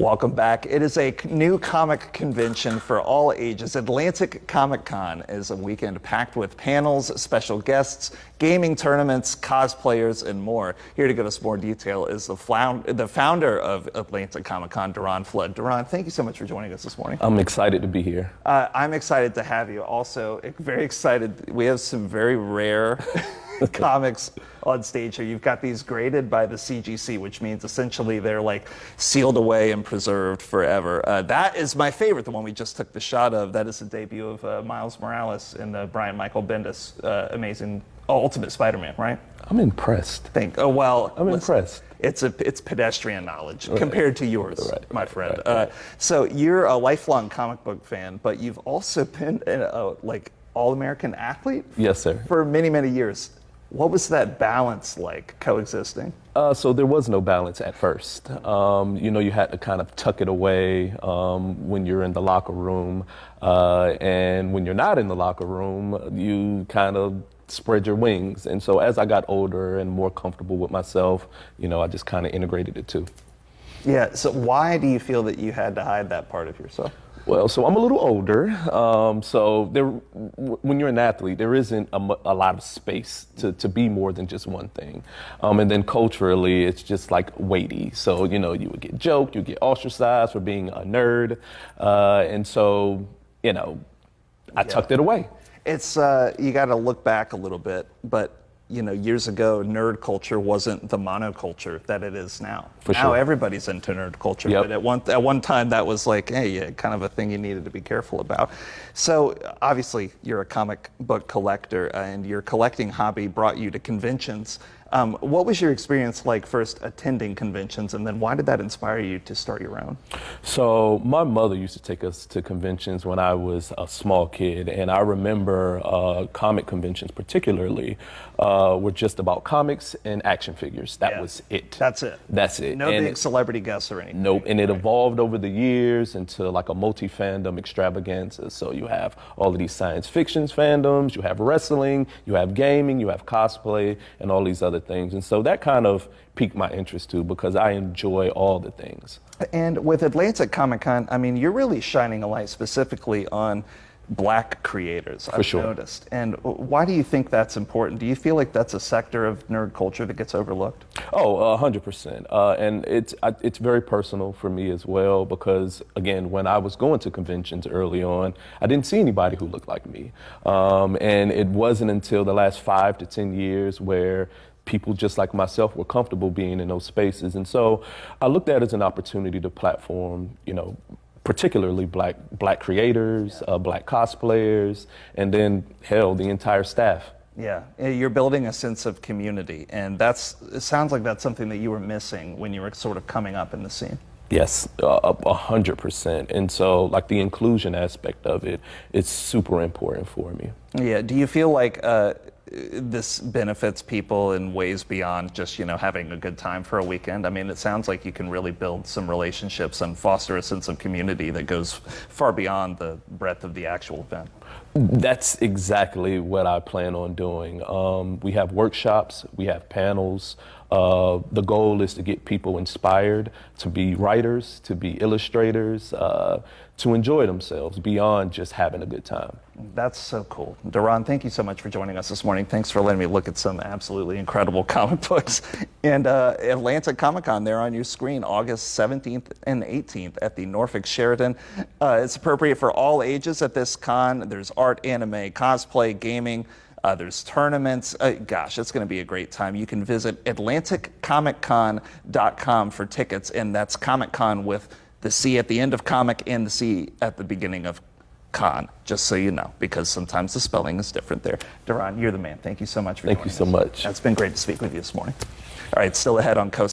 Welcome back. It is a new comic convention for all ages. Atlantic Comic Con is a weekend packed with panels, special guests, gaming tournaments, cosplayers, and more. Here to give us more detail is the founder of Atlantic Comic Con, Derron Flood. Derron, thank you so much for joining us this morning. I'm excited to be here. I'm excited to have you. Also, very excited. We have some very rare comics on stage here. You've got these graded by the CGC, which means essentially they're like sealed away and preserved forever. That is my favorite, the one we just took the shot of. That is the debut of Miles Morales in the Brian Michael Bendis amazing Ultimate Spider-Man, right? I'm impressed. I'm impressed. It's pedestrian knowledge compared to yours, my friend. Right. So you're a lifelong comic book fan, but you've also been like All-American athlete. Yes, sir. For many, many years. What was that balance like coexisting? So there was no balance at first. You had to kind of tuck it away when you're in the locker room. And when you're not in the locker room, you kind of spread your wings. And so as I got older and more comfortable with myself, I just kind of integrated it too. Yeah, so why do you feel that you had to hide that part of yourself? Well, so I'm a little older, when you're an athlete, there isn't a lot of space to be more than just one thing. And then culturally, it's just like weighty. So, you would get joked, you get ostracized for being a nerd. And so, I tucked it away. It's, you got to look back a little bit, but years ago, nerd culture wasn't the monoculture that it is now. Now everybody's into nerd culture, but at one time that was like, hey, kind of a thing you needed to be careful about. So obviously you're a comic book collector, and your collecting hobby brought you to conventions. What was your experience like first attending conventions, and then why did that inspire you to start your own? So my mother used to take us to conventions when I was a small kid, and I remember comic conventions particularly were just about comics and action figures. That was it. That's it. That's it. No big celebrity guests or anything. Nope, and it evolved over the years into like a multi-fandom extravaganza. So you have all of these science fiction fandoms, you have wrestling, you have gaming, you have cosplay, and all these other things. And so that kind of piqued my interest too, because I enjoy all the things. And with Atlantic Comic Con, I mean, you're really shining a light specifically on Black creators, I've noticed. And why do you think that's important? Do you feel like that's a sector of nerd culture that gets overlooked? Oh, 100%. And it's very personal for me as well, because again, when I was going to conventions early on, I didn't see anybody who looked like me. And it wasn't until the last 5 to 10 years where people just like myself were comfortable being in those spaces. And so I looked at it as an opportunity to platform, particularly black creators, black cosplayers, and then, hell, the entire staff. Yeah, you're building a sense of community, and it sounds like that's something that you were missing when you were sort of coming up in the scene. Yes, 100%. And so, like, the inclusion aspect of it is super important for me. Yeah, do you feel like this benefits people in ways beyond just, having a good time for a weekend? I mean, it sounds like you can really build some relationships and foster a sense of community that goes far beyond the breadth of the actual event. That's exactly what I plan on doing. We have workshops, we have panels. The goal is to get people inspired to be writers, to be illustrators, to enjoy themselves beyond just having a good time. That's so cool. Derron, thank you so much for joining us this morning. Thanks for letting me look at some absolutely incredible comic books. And Atlantic Comic Con there on your screen, August 17th and 18th at the Norfolk Sheraton. It's appropriate for all ages at this con. There's art, anime, cosplay, gaming. There's tournaments. Gosh, it's going to be a great time. You can visit AtlanticComicCon.com for tickets, and that's Comic Con with the C at the end of comic and the C at the beginning of con, just so you know, because sometimes the spelling is different there. Derron, you're the man. Thank you so much for joining us. Thank you so much. It's been great to speak with you this morning. All right, still ahead on Coast.